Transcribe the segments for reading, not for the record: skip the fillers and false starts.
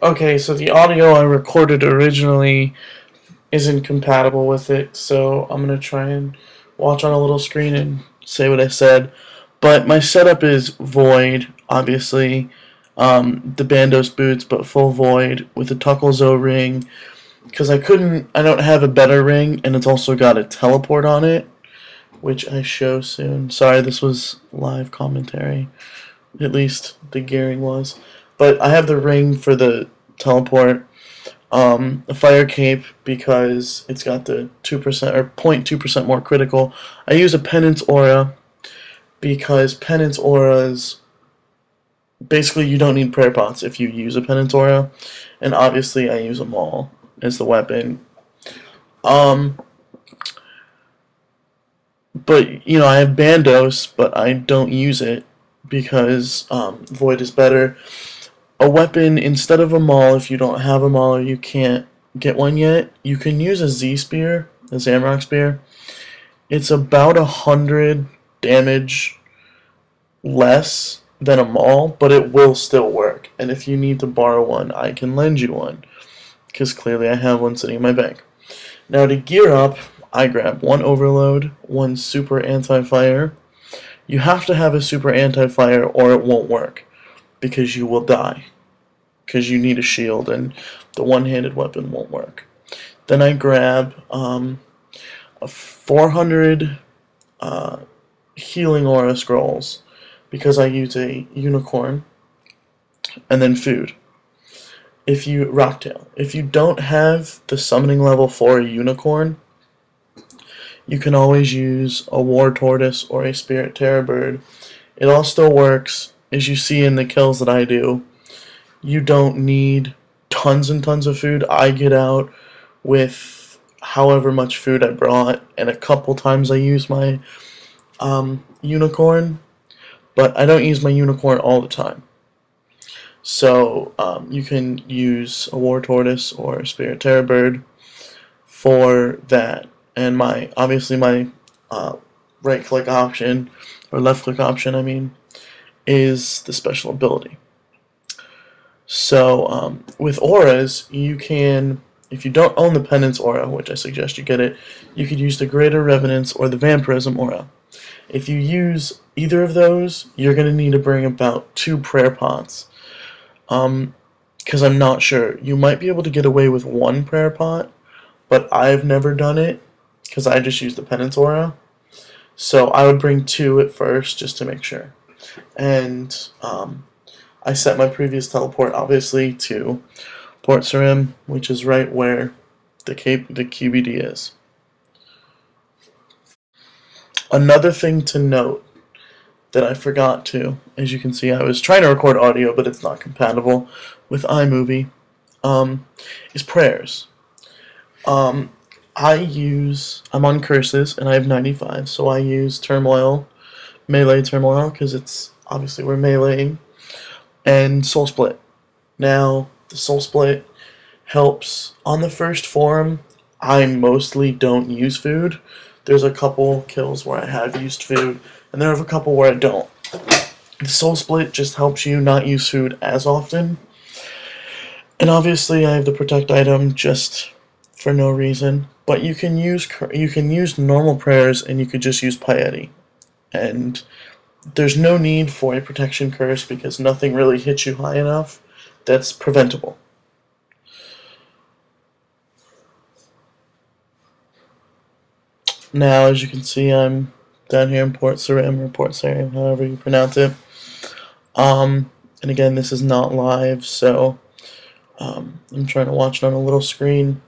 Okay, so the audio I recorded originally isn't compatible with it, so I'm gonna try and watch on a little screen and say what I said. But my setup is void, obviously. The Bandos boots, but full void with a Tucklezo ring, because I don't have a better ring, and it's also got a teleport on it, which I show soon. Sorry, this was live commentary. At least the gearing was. But I have the ring for the teleport. A fire cape because it's got the 2% or 0.2% more critical. I use a penance aura because penance auras basically you don't need prayer pots if you use a penance aura, and obviously I use a maul as the weapon. Um, but you know I have Bandos, but I don't use it because Void is better. A weapon instead of a maul, if you don't have a maul or you can't get one yet, you can use a Z spear, a Zamrock spear. It's about 100 damage less than a maul, but it will still work. And if you need to borrow one, I can lend you one, because clearly I have one sitting in my bank. Now to gear up, I grab one overload, one super anti-fire. You have to have a super anti-fire or it won't work, because you will die, because you need a shield and the one-handed weapon won't work. Then I grab a 400 healing aura scrolls because I use a unicorn, and then food. If you rocktail, if you don't have the summoning level for a unicorn, you can always use a war tortoise or a spirit terror bird. It all still works. As you see in the kills that I do, you don't need tons and tons of food. I get out with however much food I brought, and a couple times I use my unicorn, but I don't use my unicorn all the time. So you can use a war tortoise or a spirit terror bird for that. And obviously my right click option, or left click option I mean, is the special ability. So with auras, you can, if you don't own the Penance aura, which I suggest you get it, you could use the Greater Revenance or the Vampirism aura. If you use either of those, you're going to need to bring about 2 prayer pots. Because I'm not sure. You might be able to get away with 1 prayer pot, but I've never done it because I just use the Penance aura. So I would bring 2 at first just to make sure. And I set my previous teleport obviously to Port Sarim, which is right where the QBD is. Another thing to note that I forgot to, as you can see, I was trying to record audio, but it's not compatible with iMovie, is prayers. I'm on curses, and I have 95, so I use Turmoil, Melee Turmoil, because it's, obviously we're meleeing, and Soul Split. Now, the Soul Split helps on the first forum. I mostly don't use food. There's a couple kills where I have used food, and there are a couple where I don't. The Soul Split just helps you not use food as often. And obviously I have the Protect item just for no reason. But you can use normal prayers, and you could just use Piety. And there's no need for a protection curse because nothing really hits you high enough. That's preventable. Now, as you can see, I'm down here in Port Sarim, or Port Sarim, however you pronounce it. And again, this is not live, so I'm trying to watch it on a little screen.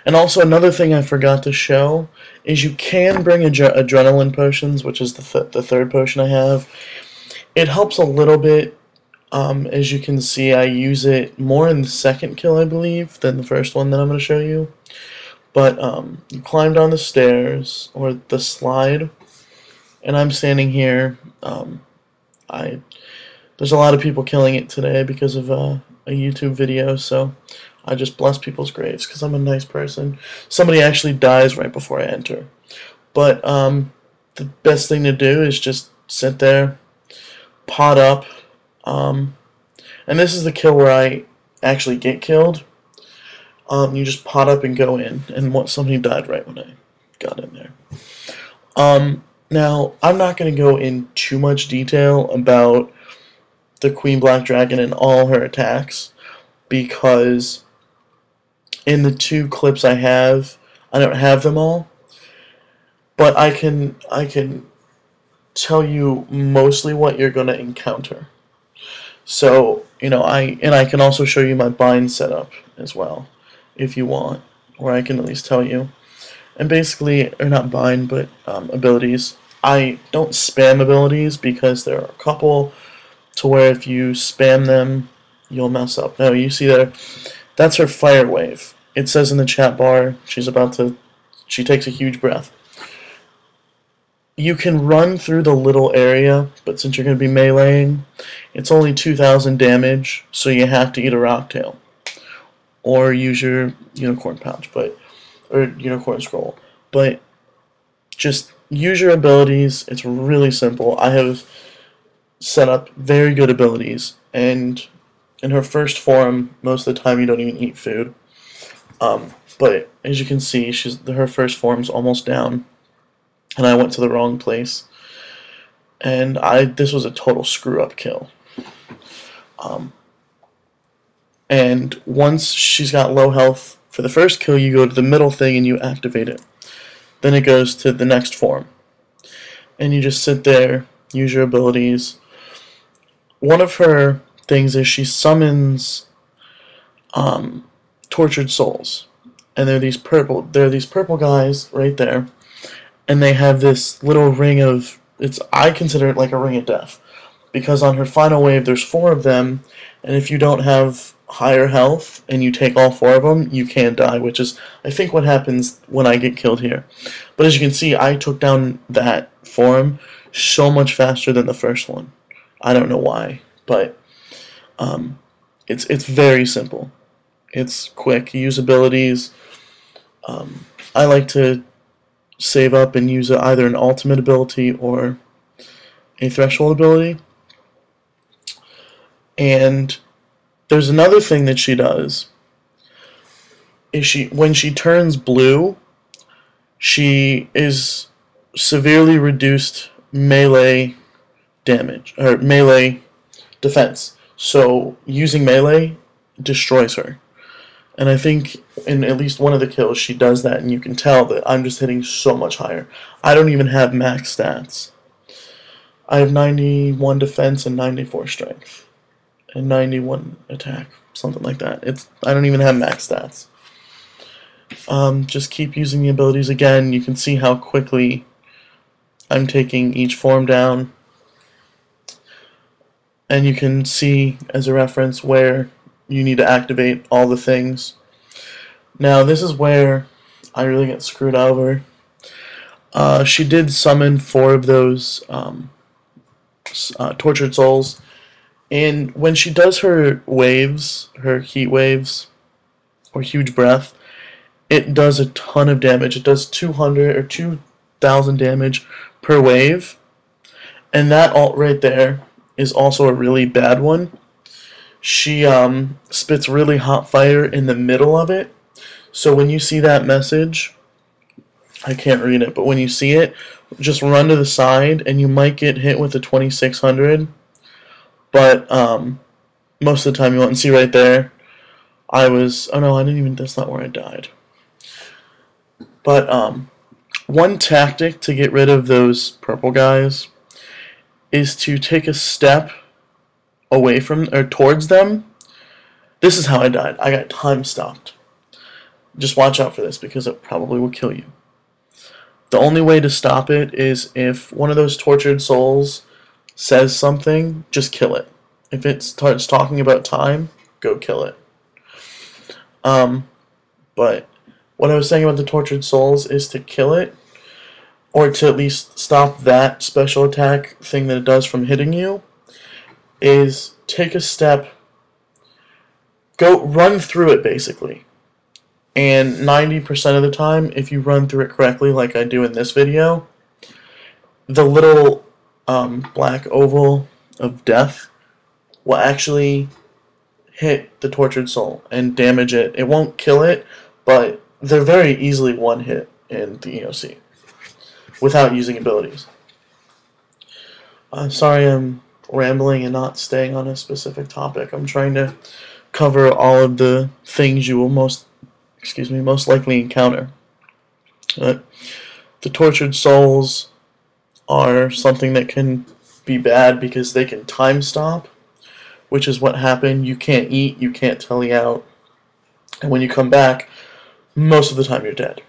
And also, another thing I forgot to show is you can bring adrenaline potions, which is the third potion I have. It helps a little bit. As you can see, I use it more in the second kill, I believe, than the first one that I'm going to show you. But you climb down the stairs, or the slide, and I'm standing here. There's a lot of people killing it today because of a YouTube video, so I just bless people's graves because I'm a nice person. Somebody actually dies right before I enter. But the best thing to do is just sit there, pot up, and this is the kill where actually get killed, you just pot up and go in, and somebody died right when I got in there. Now, I'm not going to go in too much detail about the Queen Black Dragon and all her attacks, because in the 2 clips I don't have them all, but I can tell you mostly what you're going to encounter. So, I can also show you my bind setup as well, if you want, where I can at least tell you. And basically, or not bind, but abilities. I don't spam abilities because there are a couple to where if you spam them, you'll mess up. Now, you see there, that's her fire wave. It says in the chat bar, she takes a huge breath. You can run through the little area, but since you're going to be meleeing, it's only 2,000 damage, so you have to eat a rocktail. Or use your unicorn pouch, or unicorn scroll. But just use your abilities. It's really simple. I have set up very good abilities, and in her first form, most of the time you don't even eat food. But as you can see, her first form's almost down, and I went to the wrong place, and this was a total screw-up kill. And once she's got low health for the first kill, you go to the middle thing and you activate it. Then it goes to the next form, and you just sit there, use your abilities. One of her things is she summons tortured souls, and there are these purple guys right there, and they have this little ring of, I consider it like a ring of death, because on her final wave there's 4 of them, and if you don't have higher health and you take all 4 of them, you can't die, which is I think what happens when I get killed here. But as you can see, I took down that form so much faster than the first one. I don't know why, but it's very simple. It's quick. You use abilities. I like to save up and use either an ultimate ability or a threshold ability. And there's another thing that she does. When she turns blue, she is severely reduced melee damage, or melee defense. So using melee destroys her. And I think in at least one of the kills she does that, and you can tell that I'm just hitting so much higher. I don't even have max stats. I have 91 defense and 94 strength. And 91 attack, something like that. I don't even have max stats. Just keep using the abilities again. You can see how quickly I'm taking each form down. And you can see as a reference where you need to activate all the things. Now this is where I really get screwed over. She did summon 4 of those tortured souls. And when she does her waves, her heat waves, or huge breath, it does a ton of damage. It does 200 or 2,000 damage per wave. And that alt right there is also a really bad one. She spits really hot fire in the middle of it. So when you see that message, I can't read it, but when you see it, just run to the side and you might get hit with a 2600. But most of the time you won't. And see right there, oh no, that's not where I died. But one tactic to get rid of those purple guys is to take a step away from, or towards them. This is how I died. I got time stopped. Just watch out for this, because it probably will kill you. The only way to stop it is if one of those tortured souls says something, just kill it. If it starts talking about time, go kill it. But what I was saying about the tortured souls is to kill it, or to at least stop that special attack thing that it does from hitting you, is take a step, run through it basically. And 90% of the time, if you run through it correctly like I do in this video, the little black oval of death will actually hit the tortured soul and damage it. It won't kill it, but they're very easily one hit in the EOC without using abilities. I'm sorry I'm rambling and not staying on a specific topic. I'm trying to cover all of the things you will most likely encounter. The tortured souls are something that can be bad because they can time stop, which is what happened. You can't eat, you can't tele out, and when you come back, most of the time you're dead.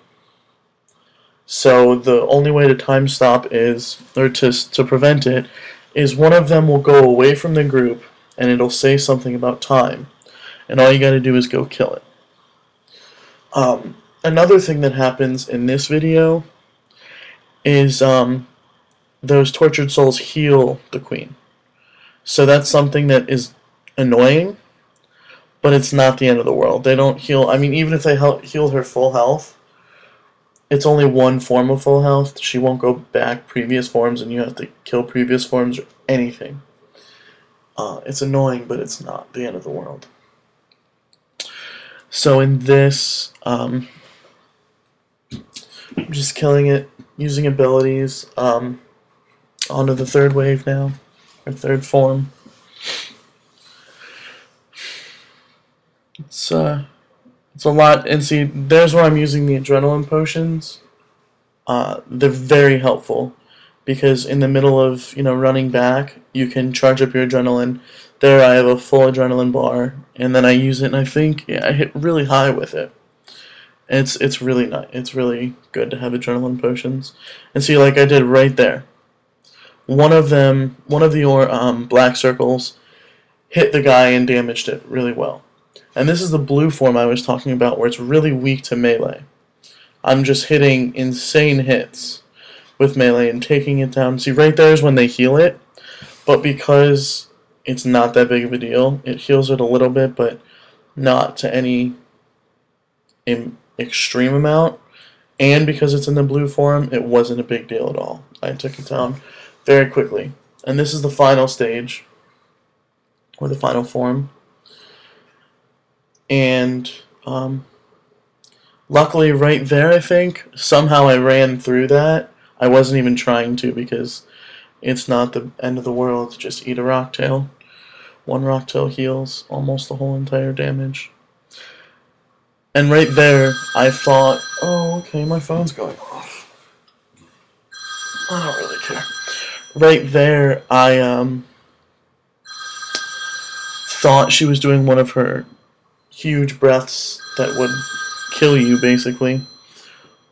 So the only way to time stop is, or to prevent it, is one of them will go away from the group and it'll say something about time, and all you gotta do is go kill it. Another thing that happens in this video is those tortured souls heal the queen. So that's something that is annoying, but it's not the end of the world. They don't heal. I mean, even if they heal her full health, it's only one form of full health. She won't go back previous forms, and you have to kill previous forms or anything. It's annoying, but it's not the end of the world. So in this, I'm just killing it using abilities. Onto the third wave now, or third form. It's a lot, and see, there's where I'm using the adrenaline potions. They're very helpful because in the middle of running back, you can charge up your adrenaline. There, I have a full adrenaline bar, and then I use it, and I think I hit really high with it. It's really nice. It's really good to have adrenaline potions, and see, like I did right there. One of the black circles hit the guy and damaged it really well. And this is the blue form I was talking about, where it's really weak to melee. I'm just hitting insane hits with melee and taking it down. See, right there is when they heal it, but because it's not that big of a deal, it heals it a little bit, but not to any extreme amount. And because it's in the blue form, it wasn't a big deal at all. I took it down very quickly. And this is the final stage, or the final form. And luckily right there, I think, somehow I ran through that. I wasn't even trying to, because it's not the end of the world. Just eat a rocktail. One rocktail heals almost the whole entire damage. And right there, I thought, oh, okay, my phone's going off. I don't really care. Right there, I thought she was doing one of her huge breaths that would kill you, basically.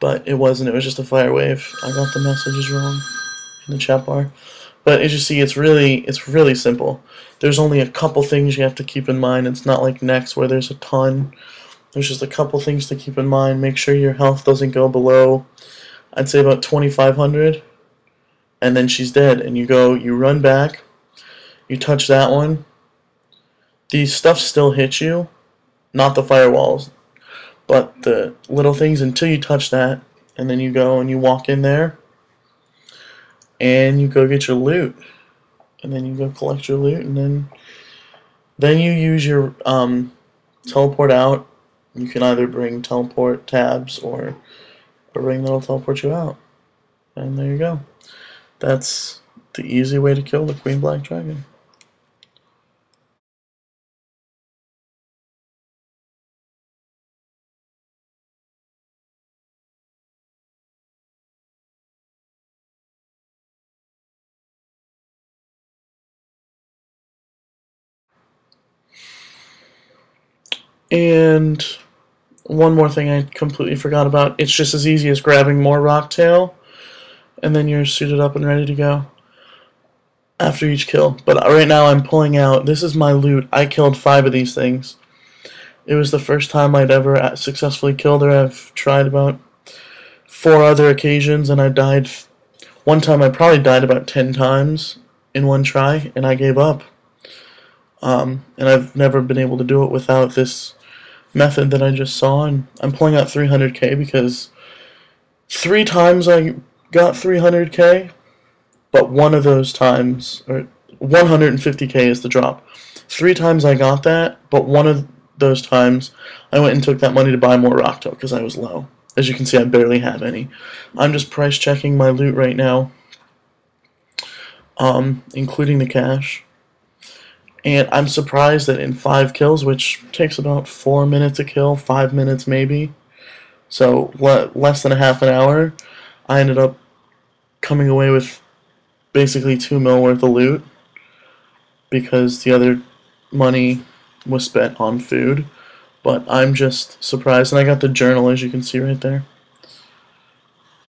But it wasn't. It was just a fire wave. I got the messages wrong in the chat bar. But as you see, it's really simple. There's only a couple things you have to keep in mind. It's not like Next where there's a ton. There's just a couple things to keep in mind. Make sure your health doesn't go below, I'd say, about 2,500. And then she's dead. And you run back. You touch that one. These stuff still hit you. Not the firewalls, but the little things until you touch that. And then you go and you walk in there. And you go get your loot. And then you go collect your loot. And then you use your teleport out. You can either bring teleport tabs or a ring that'll teleport you out. And there you go. That's the easy way to kill the Queen Black Dragon. And one more thing I completely forgot about. It's just as easy as grabbing more Rocktail, and then you're suited up and ready to go after each kill. But right now I'm pulling out, this is my loot. I killed 5 of these things. It was the first time I'd ever successfully killed her. I've tried about 4 other occasions, and I died. One time I probably died about 10 times in one try, and I gave up. And I've never been able to do it without this method that I just saw. And I'm pulling out 300k because 3 times I got 300k, but one of those times, or 150k is the drop. 3 times I got that, but one of those times I went and took that money to buy more Rockto because I was low. As you can see, I barely have any. I'm just price checking my loot right now, including the cash. And I'm surprised that in 5 kills, which takes about 4 minutes a kill, 5 minutes maybe, so less than a half an hour, I ended up coming away with basically 2 mil worth of loot because the other money was spent on food. But I'm just surprised, and I got the journal, as you can see right there.